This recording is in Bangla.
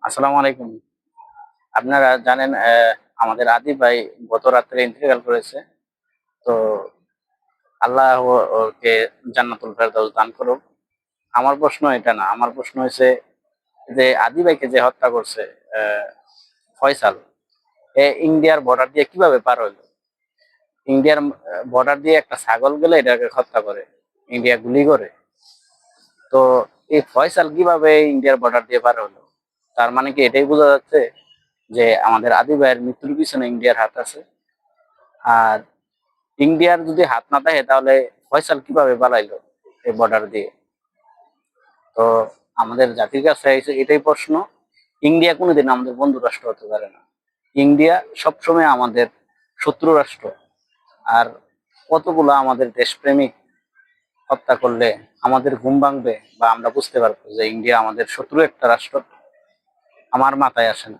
আসসালামু আলাইকুম। আপনারা জানেন আমাদের আদি ভাই গত রাত্রে ইন্তেকাল করেছে। তো আল্লাহ ওকে জান্নাতুল ফেরদাউস দান করুক। আমার প্রশ্ন এটা না। আমার প্রশ্ন হইছে যে আদি ভাইকে যে হত্যা করছে আ ফয়সাল, ইন্ডিয়ার বর্ডার দিয়ে কিভাবে পার হইল? ইন্ডিয়ার বর্ডার দিয়ে একটা ছাগল গেলে এটাকে হত্যা করে। ইন্ডিয়া গুলি করে। তো এই ফয়সাল কিভাবে ইন্ডিয়ার বর্ডার দিয়ে পার হলো? তার মানে কি এটাই বোঝা যাচ্ছে যে আমাদের আদি ভাইয়ের মৃত্যুর পিছনে ইন্ডিয়ার হাত আছে? আর ইন্ডিয়ার যদি হাত না থাকে তাহলে ফয়সাল কিভাবে পালাইলো এই বর্ডার দিয়ে? তো আমাদের জাতির কাছে এটাই প্রশ্ন। ইন্ডিয়া কোনোদিন আমাদের বন্ধু রাষ্ট্র হতে পারে না। ইন্ডিয়া সবসময় আমাদের শত্রু রাষ্ট্র। আর কতগুলো আমাদের দেশপ্রেমিক হত্যা করলে আমাদের ঘুম ভাঙবে বা আমরা বুঝতে পারবো যে ইন্ডিয়া আমাদের শত্রু একটা রাষ্ট্র? আমার মাথায় আসে না।